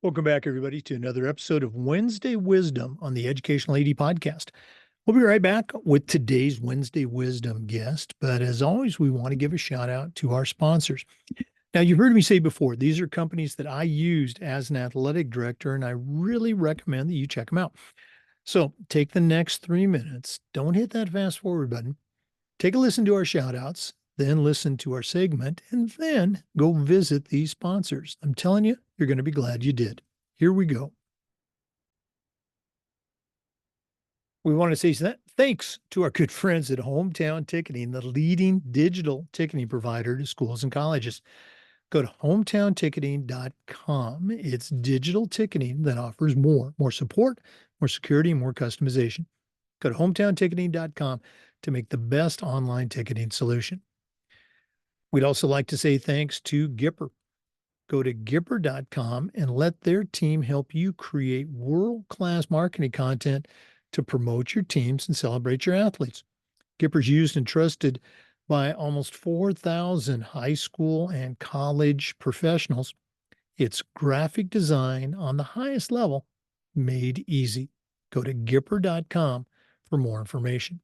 Welcome back, everybody, to another episode of Wednesday Wisdom on the Educational AD Podcast. We'll be right back with today's Wednesday Wisdom guest. But as always, we want to give a shout out to our sponsors. Now, you've heard me say before, these are companies that I used as an athletic director, and I really recommend that you check them out. So take the next 3 minutes. Don't hit that fast forward button. Take a listen to our shout outs, then listen to our segment, and then go visit these sponsors. I'm telling you, you're going to be glad you did. Here we go. We want to say thanks to our good friends at Hometown Ticketing, the leading digital ticketing provider to schools and colleges. Go to hometownticketing.com. It's digital ticketing that offers more support, more security, more customization. Go to hometownticketing.com to make the best online ticketing solution. We'd also like to say thanks to Gipper. Go to Gipper.com and let their team help you create world-class marketing content to promote your teams and celebrate your athletes. Gipper's used and trusted by almost 4,000 high school and college professionals. It's graphic design on the highest level, made easy. Go to Gipper.com for more information.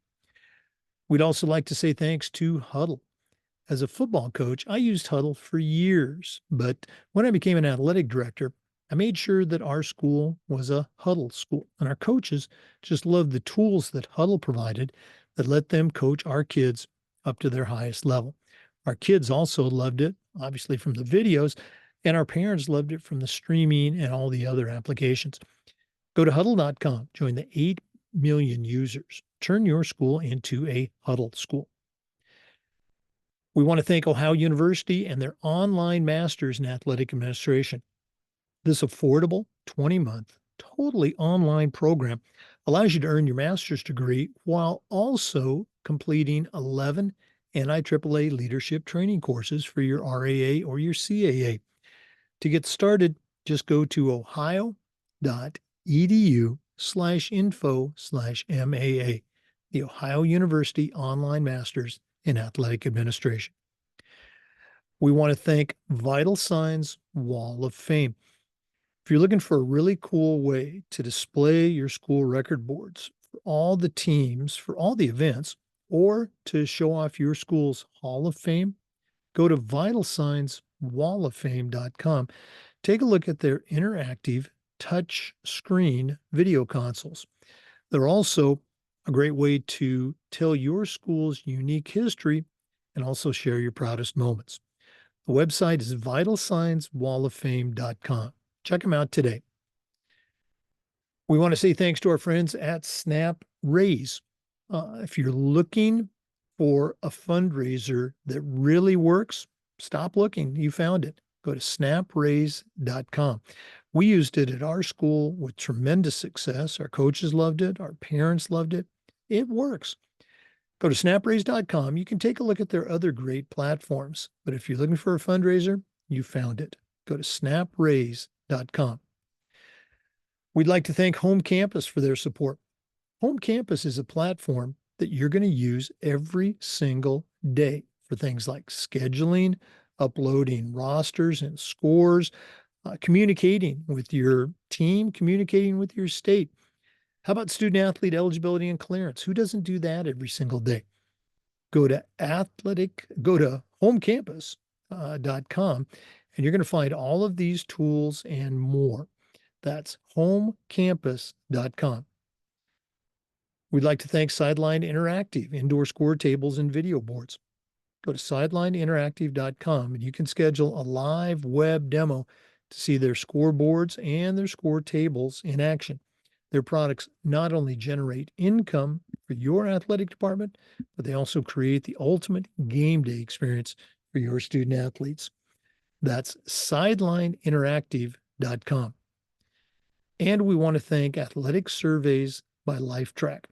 We'd also like to say thanks to Huddle. As a football coach, I used Huddle for years, but when I became an athletic director, I made sure that our school was a Huddle school, and our coaches just loved the tools that Huddle provided that let them coach our kids up to their highest level. Our kids also loved it, obviously from the videos, and our parents loved it from the streaming and all the other applications. Go to huddle.com, join the 8 million users. Turn your school into a Huddle school. We want to thank Ohio University and their online Masters in Athletic Administration. This affordable 20-month, totally online program allows you to earn your master's degree while also completing 11 NIAAA leadership training courses for your RAA or your CAA. To get started, just go to ohio.edu/info/MAA, the Ohio University Online Masters in Athletic Administration. We want to thank Vital Signs Wall of Fame. If you're looking for a really cool way to display your school record boards for all the teams, for all the events, or to show off your school's Hall of Fame, go to vitalsignswalloffame.com. Take a look at their interactive touch screen video consoles. They're also a great way to tell your school's unique history and also share your proudest moments. The website is vitalsignswalloffame.com. Check them out today. We want to say thanks to our friends at Snap Raise. If you're looking for a fundraiser that really works, stop looking. You found it. Go to snapraise.com. We used it at our school with tremendous success. Our coaches loved it. Our parents loved it. It works. Go to snapraise.com. You can take a look at their other great platforms. But if you're looking for a fundraiser, you found it. Go to snapraise.com. We'd like to thank Home Campus for their support. Home Campus is a platform that you're going to use every single day for things like scheduling, uploading rosters and scores, communicating with your team, communicating with your state. How about student athlete eligibility and clearance? Who doesn't do that every single day? Go to homecampus.com and you're going to find all of these tools and more. That's homecampus.com. We'd like to thank Sideline Interactive, indoor score tables and video boards. Go to sidelineinteractive.com and you can schedule a live web demo to see their scoreboards and their score tables in action. Their products not only generate income for your athletic department, but they also create the ultimate game day experience for your student athletes. That's sidelineinteractive.com. And we want to thank Athletic Surveys by LifeTrack.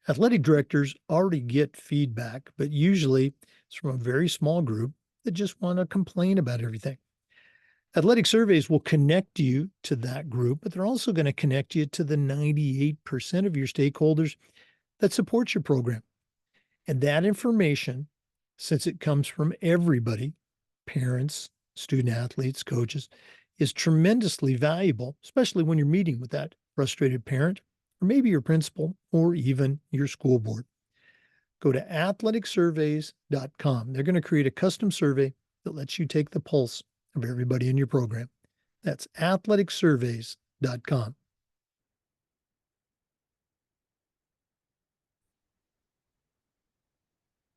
Athletic directors already get feedback, but usually it's from a very small group that just want to complain about everything. Athletic surveys will connect you to that group, but they're also going to connect you to the 98% of your stakeholders that support your program. And that information, since it comes from everybody, parents, student athletes, coaches, is tremendously valuable, especially when you're meeting with that frustrated parent, or maybe your principal, or even your school board. Go to athleticsurveys.com. They're going to create a custom survey that lets you take the pulse of everybody in your program. That's athleticsurveys.com.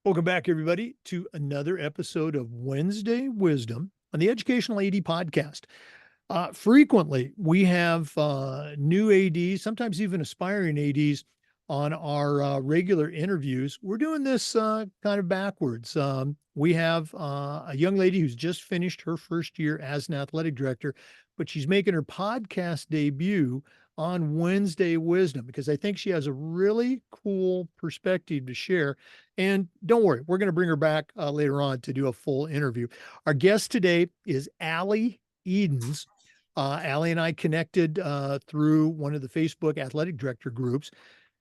Welcome back, everybody, to another episode of Wednesday Wisdom on the Educational AD Podcast. Frequently, we have new ADs, sometimes even aspiring ADs, on our regular interviews. We're doing this kind of backwards. We have a young lady who's just finished her first year as an athletic director, but she's making her podcast debut on Wednesday Wisdom because I think she has a really cool perspective to share. And don't worry, we're going to bring her back later on to do a full interview. Our guest today is Allie Edens. Allie and I connected through one of the Facebook athletic director groups.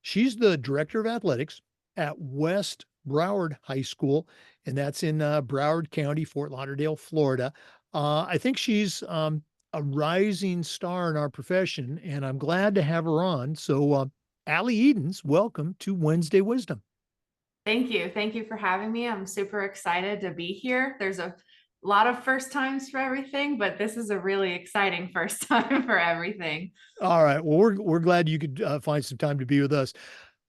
She's the director of athletics at West Broward High School, and that's in Broward County, Fort Lauderdale, Florida. I think she's a rising star in our profession, and I'm glad to have her on. So, Allie Edens, welcome to Wednesday Wisdom. Thank you. Thank you for having me. I'm super excited to be here. There's a lot of first times for everything, but this is a really exciting first time for everything. All right. Well, we're glad you could find some time to be with us.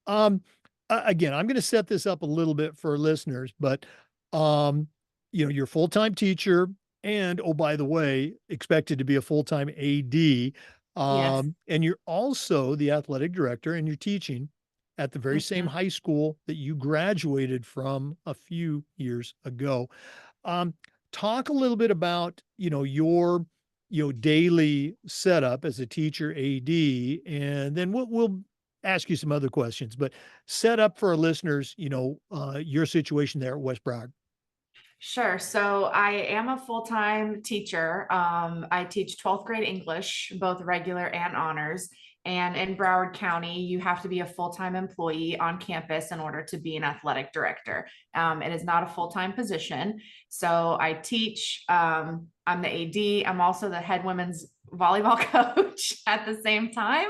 Um, Again, I'm going to set this up a little bit for listeners, but um, you're a full-time teacher, and oh, by the way, expected to be a full-time AD. Yes. And you're also the athletic director, and you're teaching at the very same Mhm. high school that you graduated from a few years ago. Um, Talk a little bit about, your, daily setup as a teacher AD, and then we'll ask you some other questions, but set up for our listeners, your situation there at West Broward. Sure. So I am a full-time teacher. I teach 12th grade English, both regular and honors. And in Broward County, you have to be a full-time employee on campus in order to be an athletic director. It is not a full-time position. So I teach, I'm the AD. I'm also the head women's volleyball coach at the same time.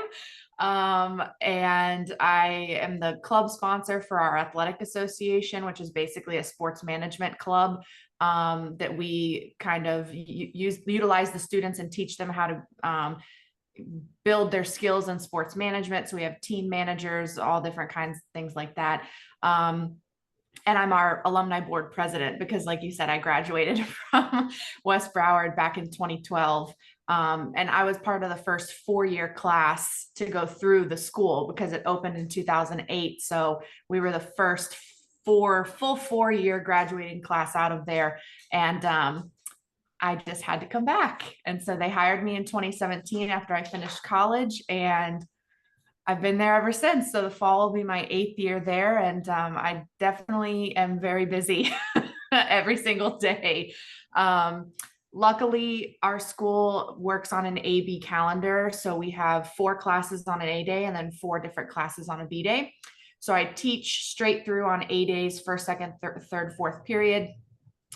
And I am the club sponsor for our athletic association, which is basically a sports management club that we kind of utilize the students and teach them how to build their skills in sports management. So we have team managers, all different kinds of things like that. And I'm our alumni board president because, like you said, I graduated from West Broward back in 2012. And I was part of the first 4-year class to go through the school because it opened in 2008. So we were the first full 4-year graduating class out of there. And I just had to come back. And so they hired me in 2017 after I finished college. And I've been there ever since. So the fall will be my 8th year there. And I definitely am very busy every single day. Luckily, our school works on an A-B calendar. So we have 4 classes on an A day and then 4 different classes on a B day. So I teach straight through on A days, first, second, third, fourth period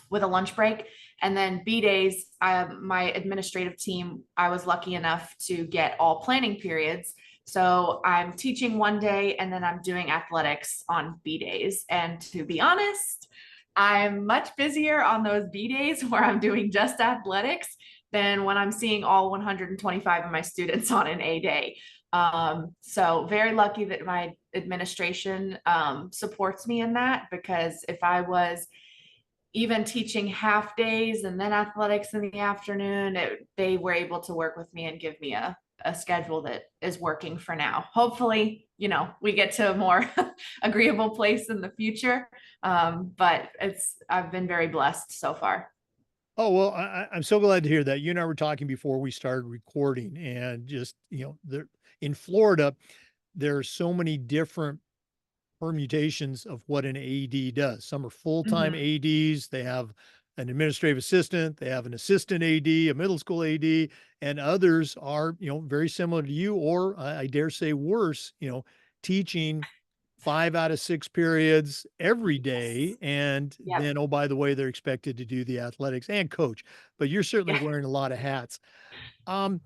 with a lunch break. And then B days, my administrative team, I was lucky enough to get all planning periods. So I'm teaching one day and then I'm doing athletics on B days. And to be honest, I'm much busier on those B days where I'm doing just athletics than when I'm seeing all 125 of my students on an A day. So very lucky that my administration supports me in that, because if I was even teaching half days and then athletics in the afternoon, they were able to work with me and give me a schedule that is working for now. Hopefully, we get to a more agreeable place in the future. But I've been very blessed so far. Oh, well, I'm so glad to hear that. You and I were talking before we started recording, and just, in Florida, there are so many different permutations of what an AD does. Some are full-time Mhm. ADs. They have an administrative assistant, they have an assistant AD, a middle school AD, and others are, very similar to you, or I dare say worse, teaching 5 out of 6 periods every day. And Yep. then, oh, by the way, they're expected to do the athletics and coach, but you're certainly Yeah. wearing a lot of hats. Um,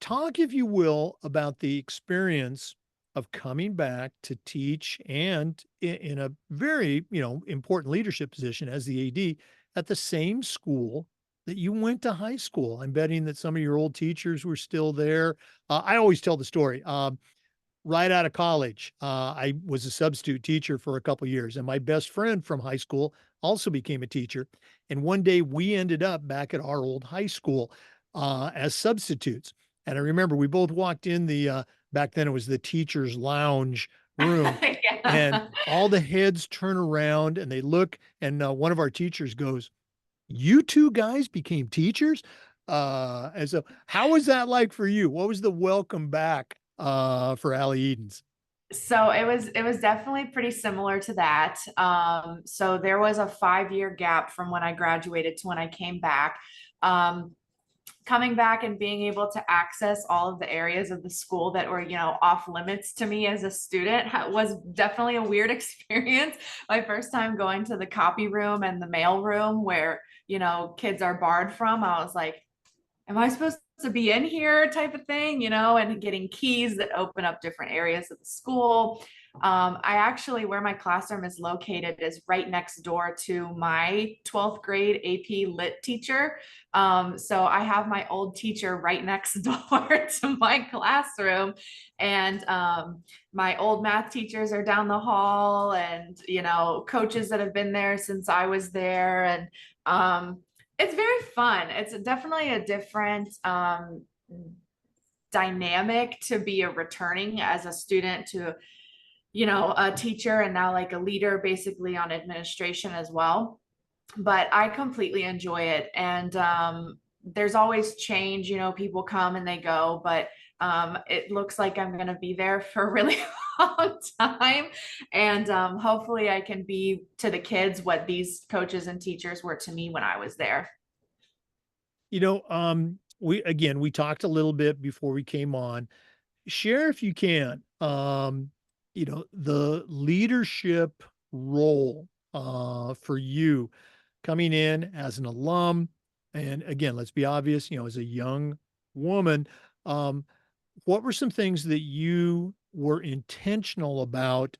Talk, if you will, about the experience of coming back to teach and in a very, important leadership position as the AD at the same school that you went to high school. I'm betting that some of your old teachers were still there. I always tell the story. Right out of college, I was a substitute teacher for a couple years, and my best friend from high school also became a teacher. And one day we ended up back at our old high school as substitutes. And I remember we both walked in back then it was the teacher's lounge room, and Yeah. all the heads turn around and they look, and one of our teachers goes, "You two guys became teachers?" And so how was that like for you? What was the welcome back for Allie Edens? So it was definitely pretty similar to that. So there was a 5-year gap from when I graduated to when I came back. Um, Coming back and being able to access all of the areas of the school that were, off limits to me as a student was definitely a weird experience. My first time going to the copy room and the mail room where, kids are barred from, I was like, am I supposed to be in here type of thing, and getting keys that open up different areas of the school. I actually, where my classroom is located is right next door to my 12th grade AP Lit teacher. So I have my old teacher right next door to my classroom. And my old math teachers are down the hall, and, coaches that have been there since I was there. And it's very fun. It's definitely a different dynamic to be a returning as a student to, a teacher, and now like a leader basically on administration as well. But I completely enjoy it. And there's always change, people come and they go, but it looks like I'm going to be there for a really long time. And hopefully I can be to the kids what these coaches and teachers were to me when I was there. We talked a little bit before we came on. Share if you can, the leadership role for you coming in as an alum. And again, let's be obvious, as a young woman, um, what were some things that you were intentional about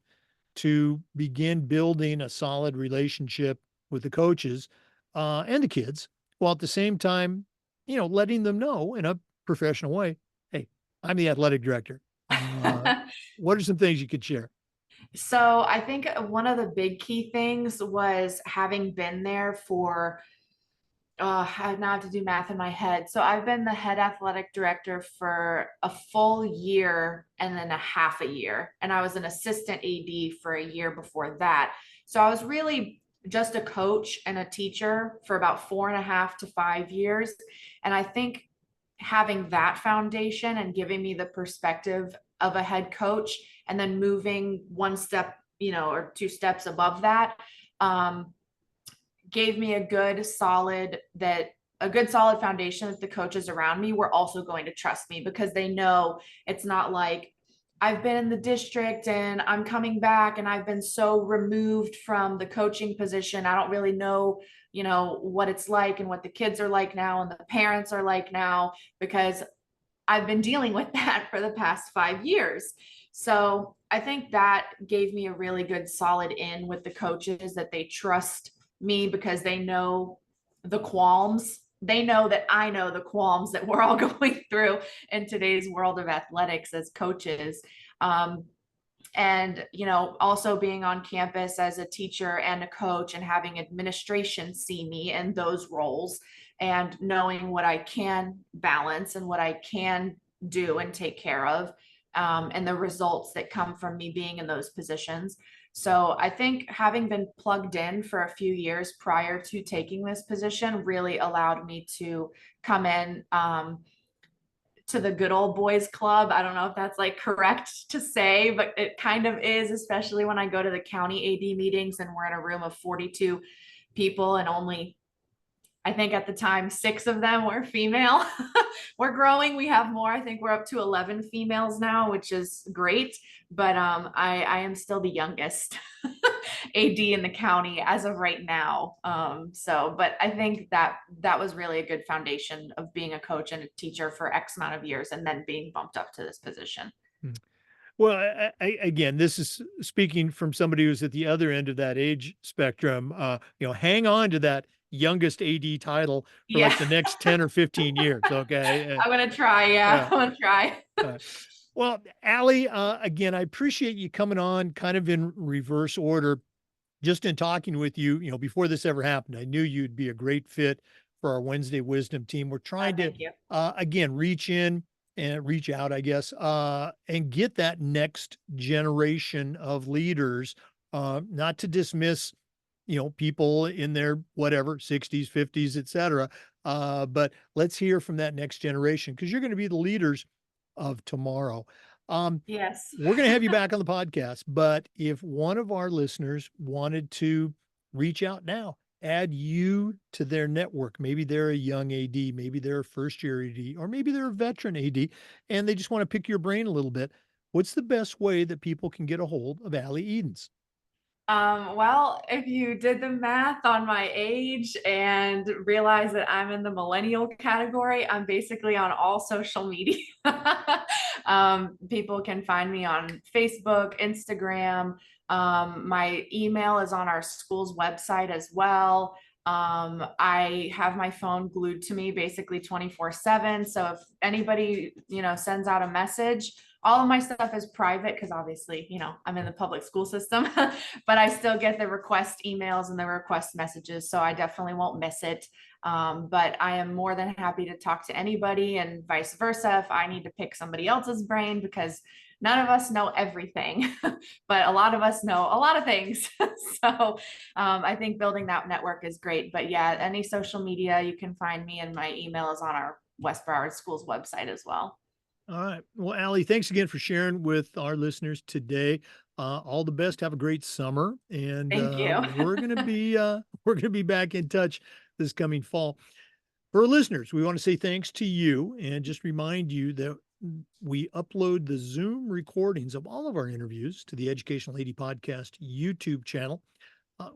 to begin building a solid relationship with the coaches and the kids, while at the same time, letting them know in a professional way, hey, I'm the athletic director. What are some things you could share? So I think one of the big key things was having been there for, I now have to do math in my head. So I've been the head athletic director for a full year and then a half a year. And I was an assistant AD for a year before that. So I was really just a coach and a teacher for about 4.5 to 5 years. And I think having that foundation and giving me the perspective of a head coach, and then moving one step, or two steps above that, um, gave me a good solid foundation that the coaches around me were also going to trust me, because they know it's not like I've been in the district and I'm coming back and I've been so removed from the coaching position. I don't really know, what it's like and what the kids are like now and the parents are like now, because I've been dealing with that for the past 5 years. So I think that gave me a really good solid in with the coaches, that they trust me because they know the qualms. They know that I know the qualms that we're all going through in today's world of athletics as coaches. Um, and also being on campus as a teacher and a coach, and having administration see me in those roles, and knowing what I can balance and what I can do and take care of, and the results that come from me being in those positions. So I think having been plugged in for a few years prior to taking this position really allowed me to come in, to the good old boys club. I don't know if that's like correct to say, but it kind of is, especially when I go to the county AD meetings and we're in a room of 42 people and only I think at the time, 6 of them were female. We're growing. We have more. I think we're up to 11 females now, which is great. But I am still the youngest AD in the county as of right now. But I think that was really a good foundation of being a coach and a teacher for X amount of years and then being bumped up to this position. Well, again, this is speaking from somebody who's at the other end of that age spectrum. Hang on to that youngest AD title for Yeah. like the next 10 or 15 years. Okay. I'm gonna try. Yeah, I'm gonna try. Well, Allie, again, I appreciate you coming on kind of in reverse order. Just in talking with you, before this ever happened, I knew you'd be a great fit for our Wednesday Wisdom team. We're trying to, Thank you. again, reach in and reach out, I guess, and get that next generation of leaders, not to dismiss, people in their whatever, 60s, 50s, et cetera. But let's hear from that next generation because you're going to be the leaders of tomorrow. Yes. We're going to have you back on the podcast, but if one of our listeners wanted to reach out now, add you to their network, maybe they're a young AD, maybe they're a first year AD, or maybe they're a veteran AD, and they just want to pick your brain a little bit. What's the best way that people can get a hold of Allie Edens? Well, if you did the math on my age and realize that I'm in the millennial category, I'm basically on all social media. People can find me on Facebook, Instagram. My email is on our school's website as well. I have my phone glued to me basically 24/7. So if anybody, sends out a message, all of my stuff is private because obviously, I'm in the public school system, but I still get the request emails and the request messages. So I definitely won't miss it. But I am more than happy to talk to anybody and vice versa if I need to pick somebody else's brain because none of us know everything, but a lot of us know a lot of things. So I think building that network is great. But yeah, any social media, you can find me, and my email is on our West Broward School's website as well. All right. Well, Allie, thanks again for sharing with our listeners today. All the best. Have a great summer, and Thank you. we're gonna be we're gonna be back in touch this coming fall. For our listeners, we want to say thanks to you, and just remind you that we upload the Zoom recordings of all of our interviews to the Educational AD Podcast YouTube channel.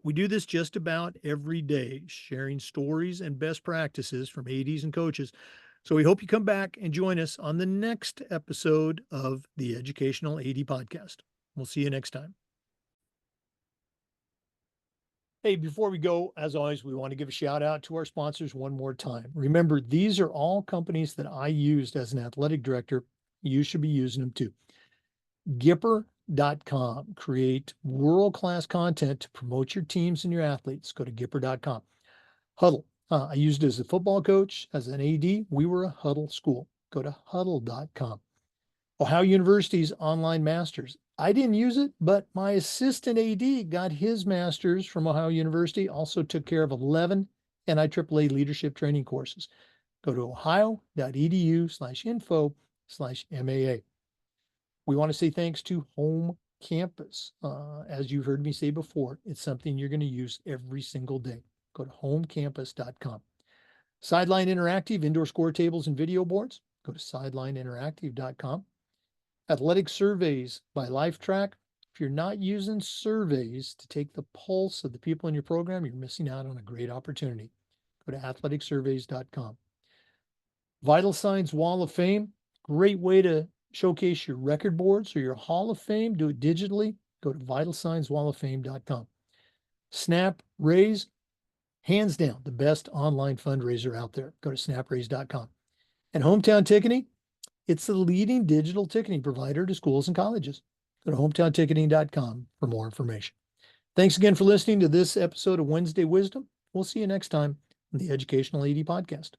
We do this just about every day, sharing stories and best practices from ADs and coaches. So we hope you come back and join us on the next episode of the Educational AD Podcast. We'll see you next time. Hey, before we go, as always, we want to give a shout out to our sponsors one more time. Remember, these are all companies that I used as an athletic director. You should be using them too. Gipper.com. Create world-class content to promote your teams and your athletes. Go to Gipper.com. Huddle. I used it as a football coach, as an AD. We were a Huddle school. Go to Huddle.com. Ohio University's online masters. I didn't use it, but my assistant AD got his master's from Ohio University, also took care of 11 NIAAA leadership training courses. Go to ohio.edu/info/MAA. We want to say thanks to Home Campus. As you've heard me say before, it's something you're going to use every single day. Go to homecampus.com. Sideline Interactive, indoor score tables and video boards. Go to sidelineinteractive.com. Athletic surveys by LifeTrack. If you're not using surveys to take the pulse of the people in your program, you're missing out on a great opportunity. Go to athleticsurveys.com. Vital Signs Wall of Fame. Great way to showcase your record boards or your Hall of Fame. Do it digitally. Go to vitalsignswalloffame.com. Snap Raise. Hands down, the best online fundraiser out there. Go to snapraise.com. And Hometown Ticketing, it's the leading digital ticketing provider to schools and colleges. Go to hometownticketing.com for more information. Thanks again for listening to this episode of Wednesday Wisdom. We'll see you next time on the Educational AD Podcast.